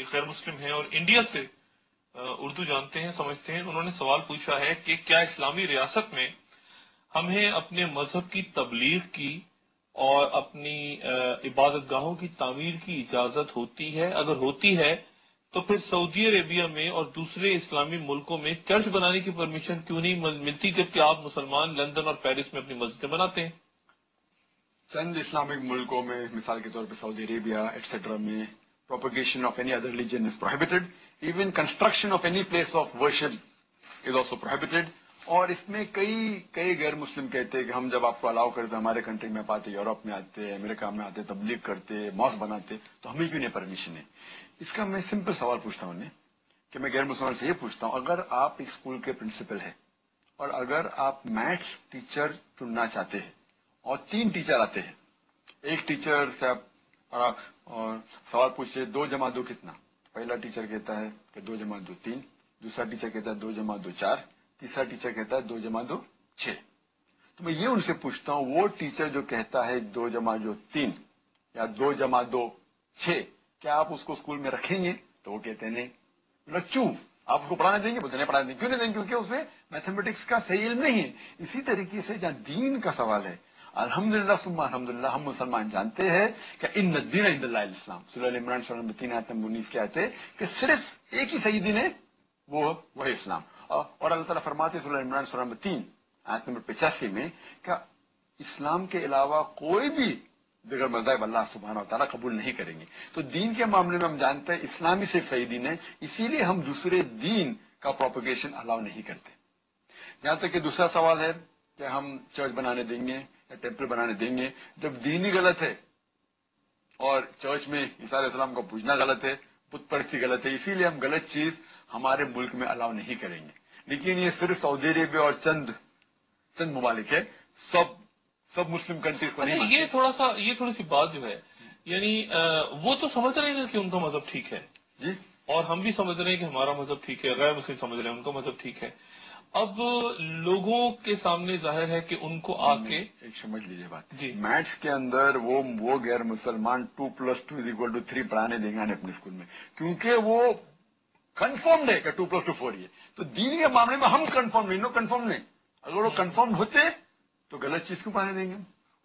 ایک غیر مسلم ہیں اور انڈیا سے اردو جانتے ہیں سمجھتے ہیں. انہوں نے سوال پوچھا ہے کہ کیا اسلامی ریاست میں ہمیں اپنے مذہب کی تبلیغ کی اور اپنی عبادت گاہوں کی تعمیر کی اجازت ہوتی ہے؟ اگر ہوتی ہے تو پھر سعودی عربیہ میں اور دوسرے اسلامی ملکوں میں چرچ بنانے کی پرمیشن کیوں نہیں ملتی، جبکہ آپ مسلمان لندن اور پیرس میں اپنی مسجدیں بناتے ہیں؟ چند اسلامک ملکوں میں مثال کے طور پہ سعودی عربیہ ایٹسٹرا میں propagation of any other religion is prohibited. Even construction of any place of worship is also prohibited. اور اس میں کئی غیر مسلم کہتے ہیں کہ ہم جب آپ کو الاؤ کرتے ہمارے کنٹری میں آتے، یورپ میں آتے، امریکہ میں آتے، تبلیغ کرتے، ماسک بناتے، تو ہمیں کیوں نہیں پرمیشن ہے؟ اس کا میں سمپل سوال پوچھتا ہوں کہ میں غیر مسلمان سے یہ پوچھتا ہوں، اگر آپ ایک اسکول کے پرنسپل ہیں اور اگر آپ میتھس ٹیچر چننا چاہتے ہیں اور 3 ٹیچر آتے ہیں، ایک ٹیچر سے آپ اور سوال پوچھے 2 جمع 2 کتنا؟ پہلا ٹیچر کہتا ہے کہ 2 جمع 2 3، دوسرا ٹیچر کہتا ہے 2 جمع 2 4، تیسرا ٹیچر کہتا ہے 2 جمع 2 6. تو میں یہ ان سے پوچھتا ہوں، وہ ٹیچر جو کہتا ہے 2 جمع 2 3 یا 2 جمع 2 6، کیا آپ اس کو اسکول میں رکھیں گے؟ تو وہ کہتے ہیں نہیں. کیوں؟ آپ اس کو پڑھانا دیں گے؟ بولتے نہیں پڑھانا دیں گے. کیوں نہیں دیں گے؟ کیونکہ اسے میتھمیٹکس کا صحیح علم نہیں ہے. اسی طریقے سے جہاں دین کا سوال ہے، الحمدللہ ثم الحمدللہ ہم مسلمان جانتے ہیں کہ ان الدین عند اللہ الاسلام. سورہ عمران سورہ نمبر 3 آیت نمبر 19 کے آتے کہ صرف ایک ہی صحیح دین ہے، وہ ہے اسلام. اور اللہ تعالیٰ فرماتے ہیں سورہ عمران سورہ نمبر 3 آیت نمبر 85 میں کہ اسلام کے علاوہ کوئی بھی دیگر مذاہب اللہ سبحانہ و تعالیٰ قبول نہیں کریں گے. تو دین کے معاملے میں ہم جانتے ہیں اسلامی صرف صحیح دین ہے، اسی لیے ہم دوسرے دین کا پروپیگیشن الاؤ نہیں کرتے. جہاں تک کہ دوسرا سوال ہے کہ ہم چرچ بنانے دیں گے یا ٹیمپل بنانے دیں گے، جب دین ہی غلط ہے اور چرچ میں عیسیٰ علیہ السلام کو پوجنا غلط ہے، بت پرستی غلط ہے، اسی لیے ہم غلط چیز ہمارے ملک میں الاؤ نہیں کریں گے. لیکن یہ صرف سعودی عربیہ اور چند ممالک ہے، سب مسلم کنٹریز کو نہیں مانتے. یہ تھوڑی سی بات جو ہے، یعنی وہ تو سمجھ رہے ہیں کہ ان کا مذہب ٹھیک ہے جی، اور ہم بھی سمجھ رہے ہیں کہ ہمارا مذہب ٹھیک ہے، غیر مسلم سمجھ رہے ہیں ان کا مذہب ٹھیک ہے. اب لوگوں کے سامنے ظاہر ہے کہ ان کو آ کے ایک سمجھ لیجیے بات جی، میتھس کے اندر وہ غیر مسلمان 2 + 2 = 3 پڑھانے دیں گے اپنے اسکول میں، کیونکہ وہ کنفرمڈ ہے کہ 2 + 2 4 ہے. تو دین کے معاملے میں ہم کنفرم نہیں. اگر وہ کنفرم ہوتے تو غلط چیز کیوں پڑھانے دیں گے؟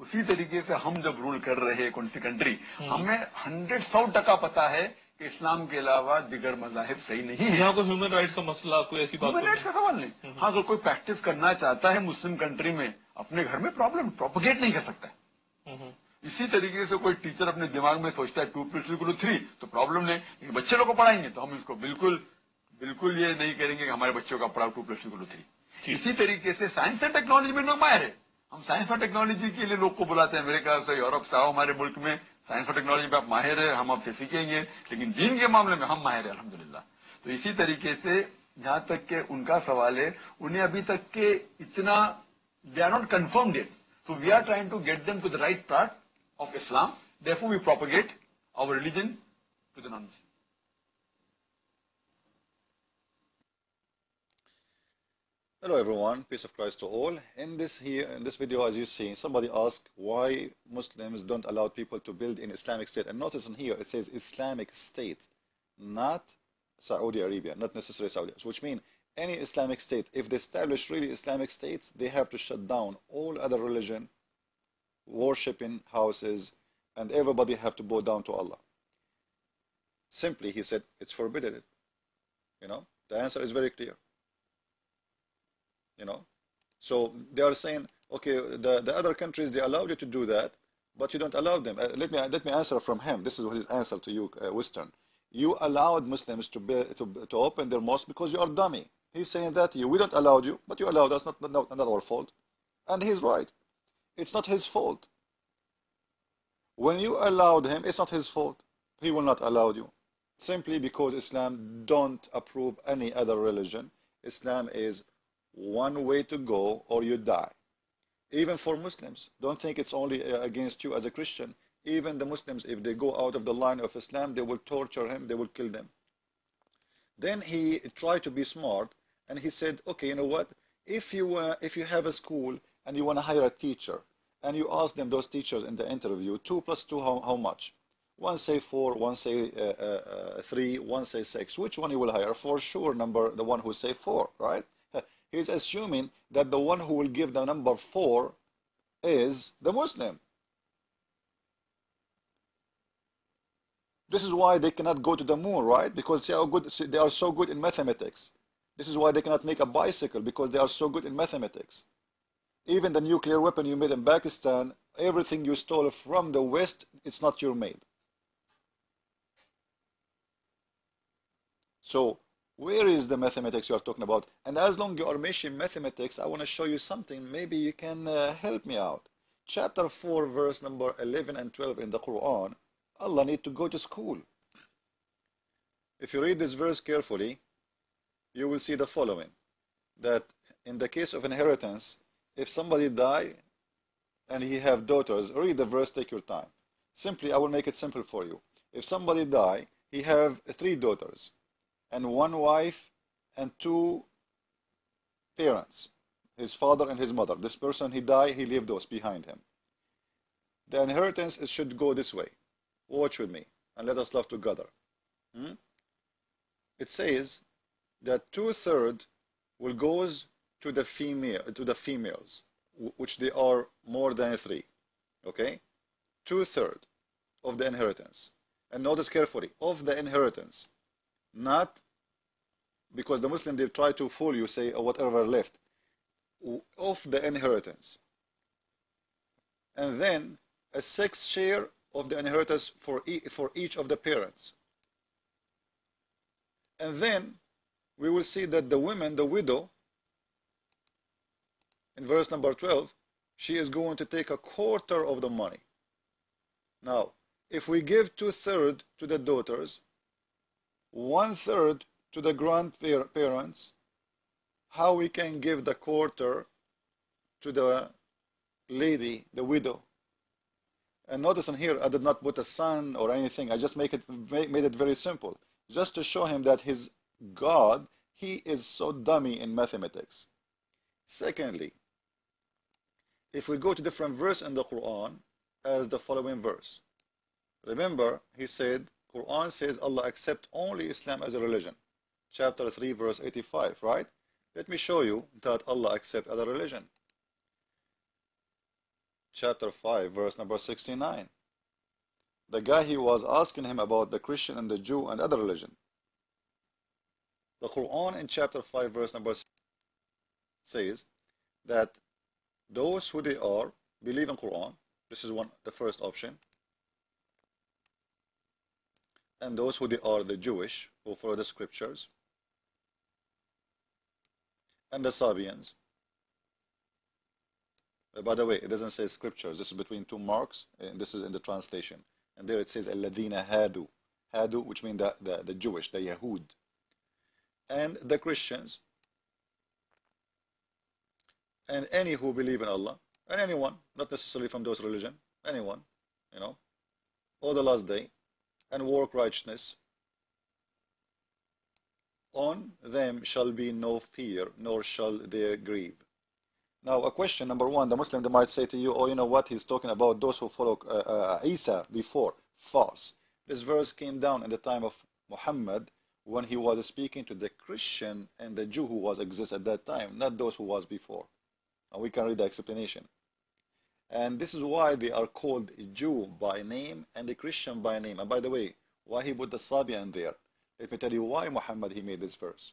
اسی طریقے سے ہم جب رول کر رہے ہیں کون سی کنٹری، ہمیں 100% پتا ہے کہ اسلام کے علاوہ دیگر مذاہب صحیح نہیں ہے. یہاں کوئی ہیومن رائٹس کا مسئلہ، کوئی ایسی بات ہیومن رائٹس کا سوال نہیں. ہاں، اگر کوئی پریکٹس کرنا چاہتا ہے مسلم کنٹری میں اپنے گھر میں پروپیگیٹ نہیں کر سکتا ہے. اسی طریقے سے کوئی ٹیچر اپنے دماغ میں سوچتا ہے 2 + 2 = 3 تو پرابلم نہیں، لیکن بچے لوگ کو پڑھائیں گے تو ہم اس کو بالکل یہ نہیں کریں گے کہ ہمارے بچوں کا پڑھاؤ 2 + 2 = 3. اسی طریقے سے سائنس اینڈ ٹیکنالوجی میں لوگ ماہر ہے. ہم سائنس اور ٹیکنالوجی کے لیے لوگ کو بلاتے ہیں امریکہ سے، یورپ سے، آؤ ہمارے ملک میں سائنس اور ٹیکنالوجی پہ آپ ماہر ہے، ہم آپ سے سیکھیں گے. لیکن دین کے معاملے میں ہم ماہر ہیں الحمدللہ. تو اسی طریقے سے جہاں تک کہ ان کا سوال ہے، انہیں ابھی تک کہ اتنا they are not confirmed yet. So we are trying to get them to the right path of Islam. Therefore we propagate our religion to the non-Muslims. Hello everyone, peace of Christ to all. In this video, as you see, somebody asked why Muslims don't allow people to build in Islamic State. And notice in here it says Islamic State, not Saudi Arabia, not necessarily Saudi, which means any Islamic state, if they establish really Islamic states, they have to shut down all other religion, worshipping houses, and everybody have to bow down to Allah. Simply, he said, it's forbidden. The answer is very clear. So they are saying, okay, the other countries, they allow you to do that, but you don't allow them. Let me answer from him. This is his answer to you, Western. You allowed Muslims to open their mosque because you are dummy. He's saying that to you. We don't allow you, but you allowed us, not our fault. And he's right. It's not his fault. When you allowed him, it's not his fault. He will not allow you. Simply because Islam don't approve any other religion. Islam is one way to go or you die. Even for Muslims, don't think it's only against you as a Christian. Even the Muslims, if they go out of the line of Islam, they will torture him, they will kill them. Then he tried to be smart and he said, okay, you know what? If you have a school and you want to hire a teacher and you ask them, those teachers in the interview, 2 + 2, how much? One say 4, one say 3, one say 6. Which one you will hire? For sure, the one who say 4, right? He's assuming that the one who will give the number 4 is the Muslim. This is why they cannot go to the moon, right? Because they are so good in mathematics. This is why they cannot make a bicycle, because they are so good in mathematics. Even the nuclear weapon you made in Pakistan, everything you stole from the West, it's not your made. So where is the mathematics you are talking about? And as long as you are mentioning mathematics, I want to show you something. Maybe you can help me out. Chapter 4, verse number 11 and 12 in the Qur'an, Allah need to go to school. If you read this verse carefully, you will see the following, that in the case of inheritance, if somebody die and he have daughters, read the verse, take your time. Simply, I will make it simple for you. If somebody die, he have 3 daughters and 1 wife and 2 parents, his father and his mother. This person, he died, he leave those behind him. The inheritance should go this way. Watch with me and let us love together. It says that 2/3 will goes to the females, which they are more than 3. Okay, 2/3 of the inheritance. And notice carefully, of the inheritance, not because the Muslim they try to fool you, say, oh, whatever left of the inheritance, and then a 6th share of the inheritance for each of the parents. And then we will see that the women, the widow, in verse number 12, she is going to take 1/4 of the money. Now, if we give 2/3 to the daughters, 1/3 to the grandparents, how we can give the 1/4 to the lady, the widow? And notice in here, I did not put a son or anything. I just made it very simple, just to show him that his God, he is so dummy in mathematics. Secondly, if we go to different verse in the Quran, as the following verse. Remember, he said, Quran says Allah accept only Islam as a religion. Chapter 3, verse 85, right? Let me show you that Allah accept other religion. Chapter 5, verse number 69. The guy, he was asking him about the Christian and the Jew and other religion. The Quran in chapter 5, verse number 6 says that those who they are believe in Quran. This is the first option. And those who they are the Jewish, who follow the scriptures. And the Sabians. By the way, it doesn't say scriptures. This is between 2 marks, and this is in the translation. And there it says الَّذِينَ هَادُوا. Hadu, which means the Jewish, the Yahud. And the Christians. And any who believe in Allah. And anyone, not necessarily from those religion. Anyone, or the last day. And work righteousness. On them shall be no fear, nor shall they grieve. Now, a question, number one, the Muslim, they might say to you, oh, you know what, he's talking about those who follow Isa before. False. This verse came down in the time of Muhammad when he was speaking to the Christian and the Jew who was exist at that time, not those who was before. And we can read the explanation. And this is why they are called Jew by name and the Christian by name. And by the way, why he put the Sabian there? Let me tell you why Muhammad he made this verse.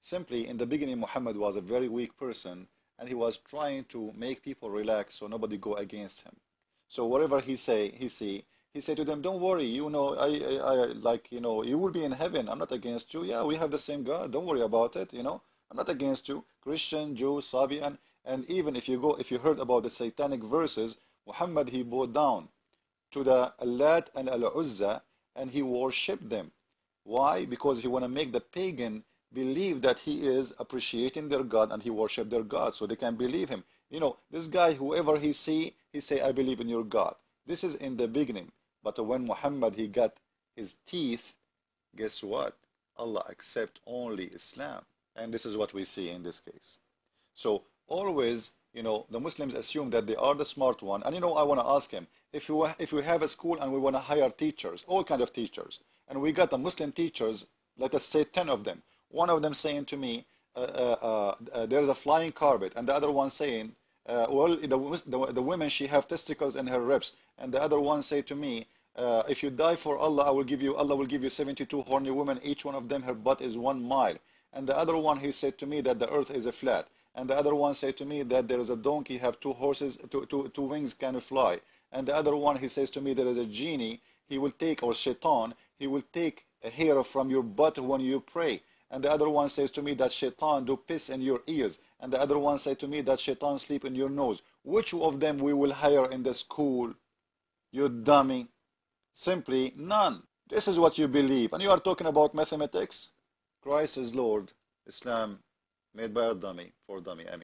Simply, in the beginning, Muhammad was a very weak person, and he was trying to make people relax so nobody go against him. So whatever he say to them, don't worry, you will be in heaven. I'm not against you. Yeah, we have the same God. Don't worry about it. I'm not against you. Christian, Jew, Sabian, and even if you heard about the satanic verses, Muhammad he bowed down to the Allat and Al-Uzza, and he worshipped them. Why? Because he want to make the pagan believe that he is appreciating their God and he worship their God, so they can believe him. This guy, whoever he say, I believe in your God. This is in the beginning. But when Muhammad he got his teeth, guess what? Allah accept only Islam. And this is what we see in this case. So always you know, the Muslims assume that they are the smart one. And you know, I want to ask him, if we have a school and we want to hire teachers, all kind of teachers, and we got the Muslim teachers, let us say 10 of them, one of them saying to me, there's a flying carpet, and the other one saying, well, the women, she have testicles in her ribs, and the other one say to me, if you die for Allah, Allah will give you 72 horny women, each one of them, her butt is 1 mile. And the other one, he said to me that the earth is a flat. And the other one said to me that there is a donkey, have 2 horses, two wings, can fly. And the other one, he says to me, there is a genie, he will take, or shaitan, he will take a hair from your butt when you pray. And the other one says to me that shaitan do piss in your ears. And the other one said to me that shaitan sleep in your nose. Which of them we will hire in the school? You dummy. Simply none. This is what you believe. And you are talking about mathematics? Christ is Lord. Islam made by a dummy, for dummy. I mean.